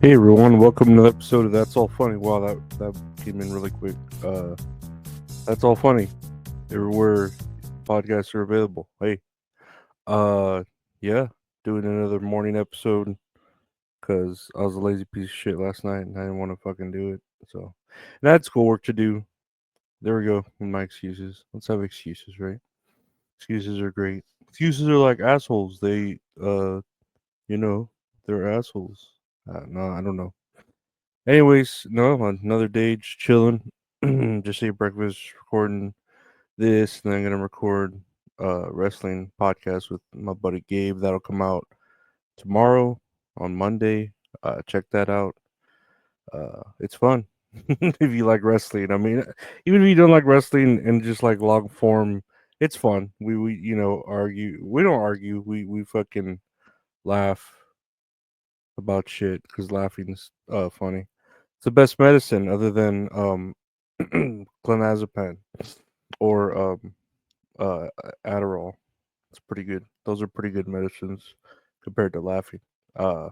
Hey everyone, welcome to the episode of That's All Funny. Wow, that came in really quick. That's All Funny. Everywhere podcasts are available. Hey, uh, yeah, doing another morning episode because I was a lazy piece of shit last night and I didn't want to fucking do it. So, and I had schoolwork to do. There we go with my excuses. Let's have excuses, right? Excuses are great. Excuses are like assholes. You know, they're assholes. No, I don't know. Anyways, no, another day just chilling. Just ate breakfast, recording this, and then I'm gonna record wrestling podcast with my buddy Gabe. That'll come out tomorrow on Monday. Check that out. It's fun if you like wrestling. I mean, even if you don't like wrestling and just like long form, it's fun. We argue. We don't argue. We fucking laugh about shit because laughing's funny. It's the best medicine other than clonazepam or uh, Adderall. It's pretty good. Those are pretty good medicines compared to laughing. Uh,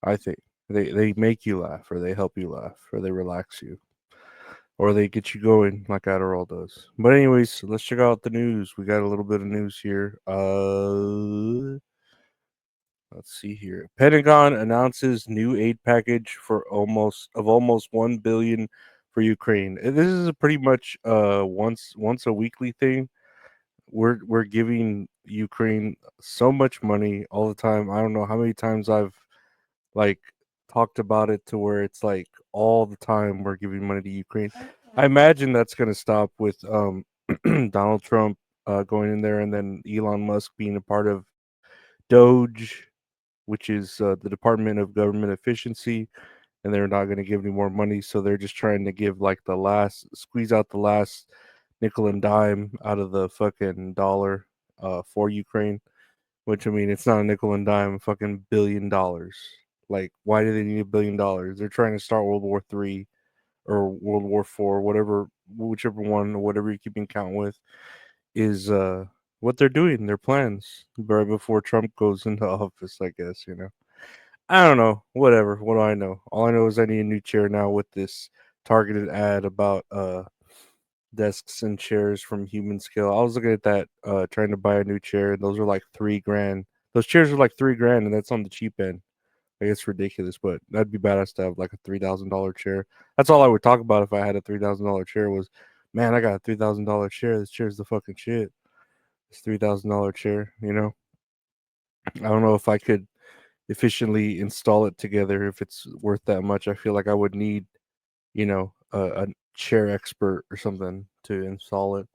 I think they make you laugh, or they help you laugh, or they relax you, or they get you going like Adderall does. But anyways, let's check out the news. We got a little bit of news here. Let's see here. Pentagon announces new aid package for almost 1 billion for Ukraine. This is a pretty much once a weekly thing. We're giving Ukraine so much money all the time. I don't know how many times I've like talked about it to where it's like all the time we're giving money to Ukraine. I imagine that's going to stop with Donald Trump going in there and then Elon Musk being a part of Doge, which is the Department of Government Efficiency, and they're not going to give any more money. So they're just trying to give like the last, squeeze out the last nickel and dime out of the fucking dollar for Ukraine. Which I mean, it's not a nickel and dime, fucking $1 billion. Like, why do they need $1 billion? They're trying to start World War III or World War IV, whatever, whichever one, whatever you're keeping count with, is what they're doing. Their plans right before Trump goes into office. I guess I don't know. Whatever. What do I know? All I know is I need a new chair now with this targeted ad about desks and chairs from Human Scale. I was looking at that trying to buy a new chair and those are like 3 grand. Those chairs are like 3 grand and that's on the cheap end. Like it's ridiculous, but that'd be badass to have like a $3,000 chair. That's all I would talk about if I had a $3,000 chair was, man, I got a $3,000 chair. This chair's the fucking shit. This $3,000 chair, I don't know if I could efficiently install it together if it's worth that much. I feel like I would need, a chair expert or something to install it.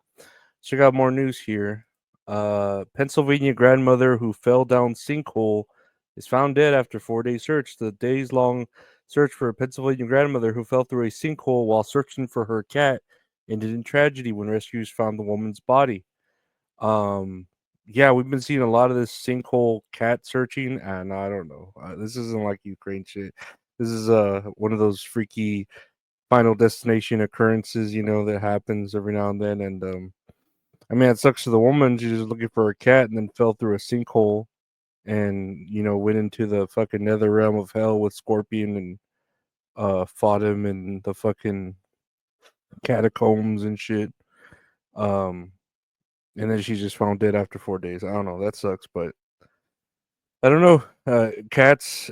Check out more news here. Pennsylvania grandmother who fell down sinkhole is found dead after 4 day search. The days long search for a Pennsylvania grandmother who fell through a sinkhole while searching for her cat ended in tragedy when rescuers found the woman's body. Um, yeah, we've been seeing a lot of this sinkhole cat searching, and I don't know. This isn't like Ukraine shit. This is one of those freaky final destination occurrences, that happens every now and then. And I mean, it sucks to the woman. She was looking for her cat and then fell through a sinkhole, and went into the fucking nether realm of hell with Scorpion and fought him in the fucking catacombs and shit. Um, and then she just found dead after 4 days. I don't know. That sucks, but I don't know. Cats.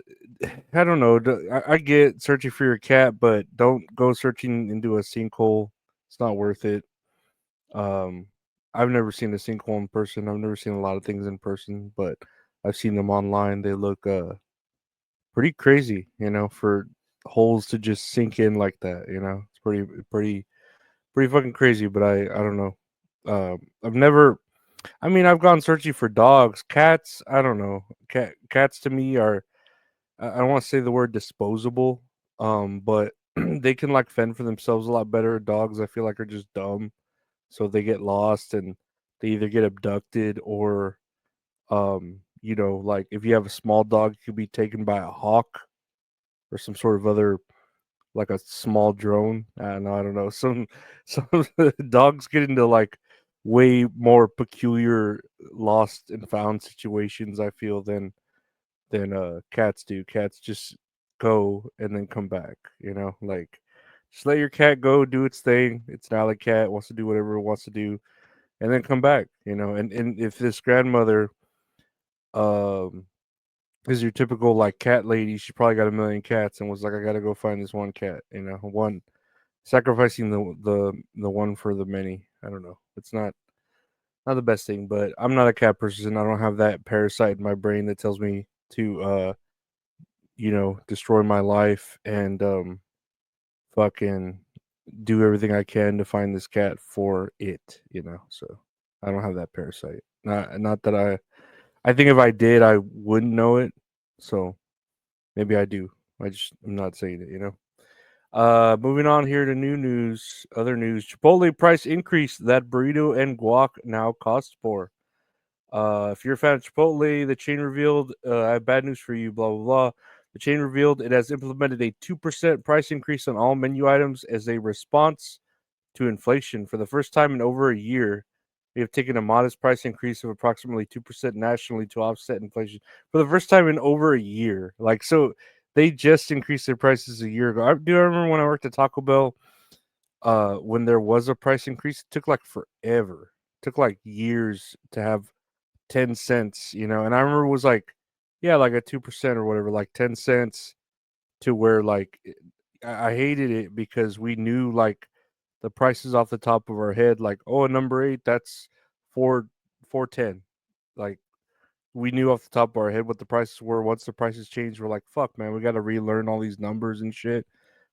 I don't know. I get searching for your cat, but don't go searching into a sinkhole. It's not worth it. Um, I've never seen a sinkhole in person. I've never seen a lot of things in person, but I've seen them online. They look pretty crazy, for holes to just sink in like that. It's pretty fucking crazy. But I don't know. I've never. I mean, I've gone searching for dogs, cats. I don't know. Cats to me are. I don't want to say the word disposable. But they can like fend for themselves a lot better. Dogs, I feel like, are just dumb, so they get lost and they either get abducted or like if you have a small dog it could be taken by a hawk or some sort of other, like a small drone. I don't know. Some dogs get into like way more peculiar lost and found situations, I feel, than cats do. Cats just go and then come back. Like just let your cat go do its thing. It's an alley cat, wants to do whatever it wants to do, and then come back. And if this grandmother um is your typical like cat lady, she probably got a million cats and was like, I gotta go find this one cat. One sacrificing the one for the many. I don't know. It's not the best thing, but I'm not a cat person. I don't have that parasite in my brain that tells me to destroy my life and fucking do everything I can to find this cat for it. So I don't have that parasite. Not that I think if I did I wouldn't know it. So maybe I do. I'm not saying it. Moving on here to new news, other news. Chipotle price increase that burrito and guac now cost more. If you're a fan of Chipotle, the chain revealed, I have bad news for you, blah, blah, blah. The chain revealed it has implemented a 2% price increase on all menu items as a response to inflation. For the first time in over a year, we have taken a modest price increase of approximately 2% nationally to offset inflation. For the first time in over a year. Like, so they just increased their prices a year ago. Do you remember when I worked at Taco Bell? When there was a price increase, it took like forever. It took like years to have 10 cents, and I remember it was like, yeah, like a 2% or whatever, like 10 cents to where like I hated it because we knew like the prices off the top of our head, like, oh, a number 8, that's 410. Like we knew off the top of our head what the prices were. Once the prices changed, we're like, fuck, man, we got to relearn all these numbers and shit.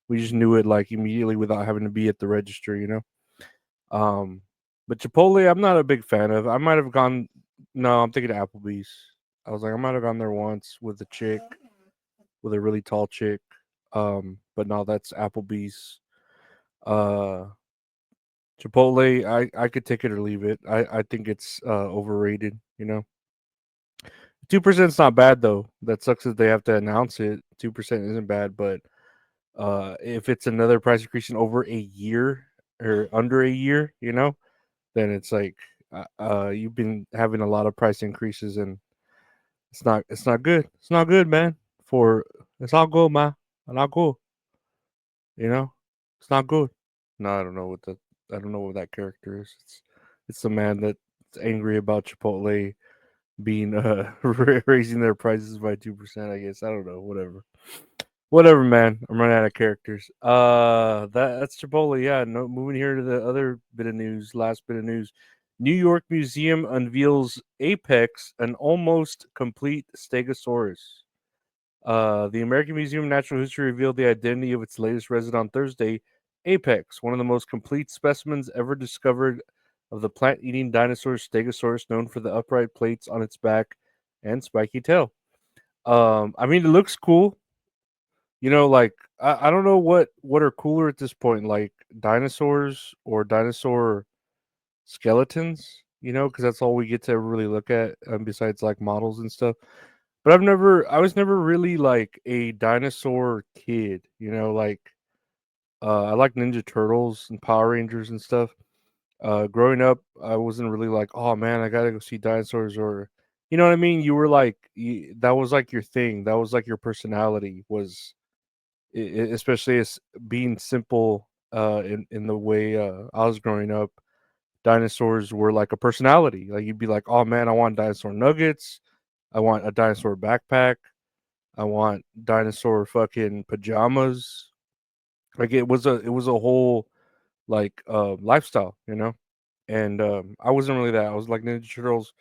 We just knew it like immediately without having to be at the register. Um, but Chipotle, I'm not a big fan of. I might have gone. No, I'm thinking of Applebee's. I was like, I might have gone there once with a chick, with a really tall chick. But no, that's Applebee's. Uh, Chipotle, I could take it or leave it. I think it's overrated. 2%'s not bad though. That sucks that they have to announce it. 2% isn't bad, but if it's another price increase in over a year or under a year, then it's like you've been having a lot of price increases and it's not good. It's not good, man. For It's not good, man. It's not good. You know, it's not good. No, I don't know what that character is. It's the man that's angry about Chipotle being raising their prices by 2%. I guess I don't know. Whatever, man. I'm running out of characters. That's Chipotle. Yeah. No, moving here to the other bit of news. Last bit of news. New York Museum unveils Apex, an almost complete stegosaurus. The American Museum of Natural History revealed the identity of its latest resident on Thursday, Apex, one of the most complete specimens ever discovered of the plant-eating dinosaur Stegosaurus, known for the upright plates on its back and spiky tail. I mean, it looks cool. Like I don't know what are cooler at this point, like dinosaurs or dinosaur skeletons. Because that's all we get to really look at, besides like models and stuff. But I was never really like a dinosaur kid. Like I like Ninja Turtles and Power Rangers and stuff. Growing up, I wasn't really like, oh man, I gotta go see dinosaurs, or you know what I mean. You were like, that was like your thing. That was like your personality was especially as being simple in the way I was growing up. Dinosaurs were like a personality. Like you'd be like, "Oh man, I want dinosaur nuggets. I want a dinosaur backpack. I want dinosaur fucking pajamas." Like it was a whole like lifestyle. And I wasn't really that. I was like Ninja Turtles,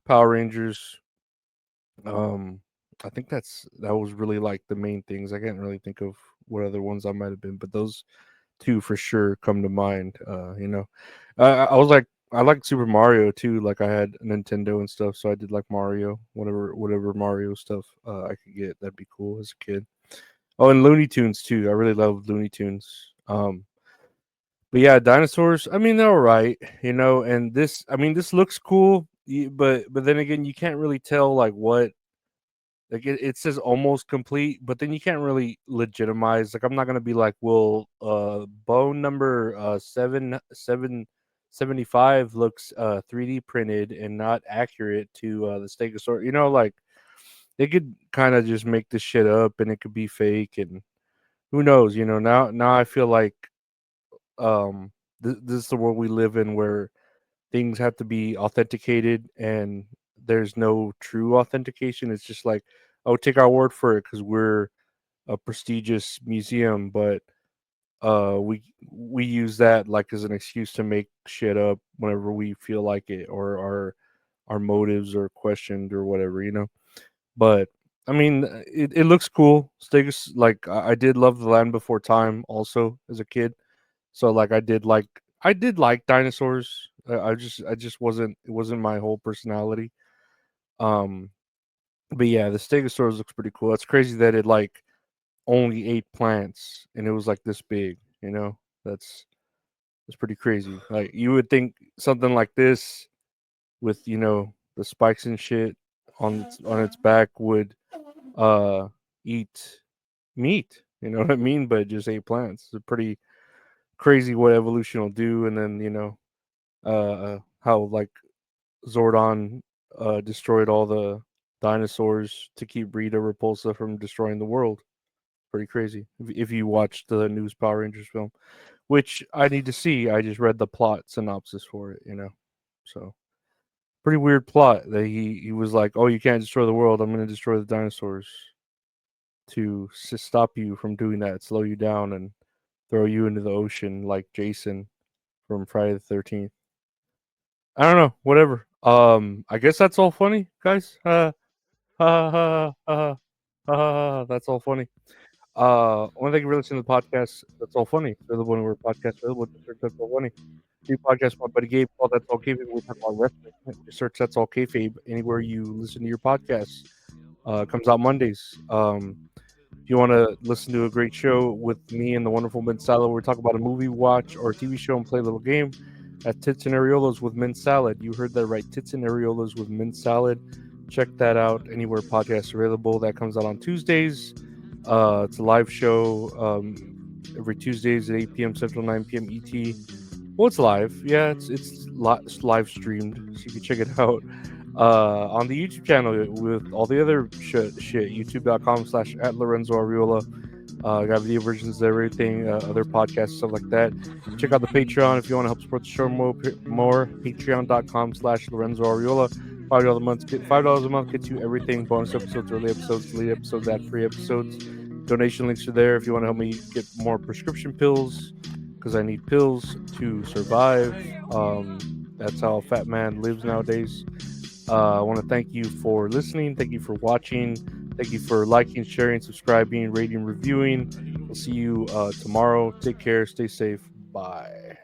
Power Rangers. Um, I think that was really like the main things. I can't really think of what other ones I might have been, but those two for sure come to mind. I was like, I like Super Mario too. Like I had Nintendo and stuff, so I did like Mario, whatever Mario stuff I could get. That'd be cool as a kid. Oh, and Looney Tunes too. I really love Looney Tunes. But yeah, dinosaurs. I mean, they're all right, And this, I mean, this looks cool, but then again, you can't really tell like what. Like it says almost complete, but then you can't really legitimize. Like I'm not gonna be like, well, bone number 775 looks 3D printed and not accurate to the stegosaurus. Like they could kind of just make this shit up and it could be fake and who knows, now I feel like this is the world we live in where things have to be authenticated and there's no true authentication. It's just like, oh, take our word for it because we're a prestigious museum, but we use that like as an excuse to make shit up whenever we feel like it or our motives are questioned or whatever. But I mean, it looks cool. Stegus, like I did love the Land Before Time also as a kid. So like I did like dinosaurs. I just wasn't it wasn't my whole personality. Um, but yeah, the Stegosaurus looks pretty cool. That's crazy that it like only ate plants and it was like this big. That's that's pretty crazy. Like you would think something like this with the spikes and shit on its back would uh eat meat. You know what I mean? But it just ate plants. It's pretty crazy what evolution will do. And then how like Zordon destroyed all the dinosaurs to keep Rita Repulsa from destroying the world. Pretty crazy. If you watched the newest Power Rangers film, which I need to see, I just read the plot synopsis for it. So pretty weird plot that he was like, "Oh, you can't destroy the world. I'm going to destroy the dinosaurs to stop you from doing that, slow you down, and throw you into the ocean like Jason from Friday the 13th." I don't know. Whatever. I guess that's all funny, guys. Ha ha ha ha. That's all funny. One thing you listening to the podcast, that's all funny. They're the one where podcast available. Just search that's all funny. New podcast, my buddy Gabe called That's All Kayfabe. We talk about wrestling. Just search That's All Kayfabe anywhere you listen to your podcasts. Comes out Mondays. If you want to listen to a great show with me and the wonderful Mint Salad, where we talk about a movie, watch, or a TV show and play a little game, at Tits and Areolas with Mint Salad. You heard that right, Tits and Areolas with Mint Salad. Check that out anywhere podcasts are available. That comes out on Tuesdays. It's a live show every Tuesdays at 8 p.m. Central, 9 p.m. ET. Well, it's live. Yeah, it's live streamed, so you can check it out on the YouTube channel with all the other shit. YouTube.com/ at Lorenzo Ariola. Got video versions of everything, other podcasts, stuff like that. Check out the Patreon if you want to help support the show more. Patreon.com/ Lorenzo Ariola. $5 a month gets you everything: bonus episodes, early episodes, delete episodes, ad-free episodes. Donation links are there if you want to help me get more prescription pills because I need pills to survive. That's how a fat man lives nowadays. I want to thank you for listening. Thank you for watching. Thank you for liking, sharing, subscribing, rating, reviewing. We'll see you tomorrow. Take care. Stay safe. Bye.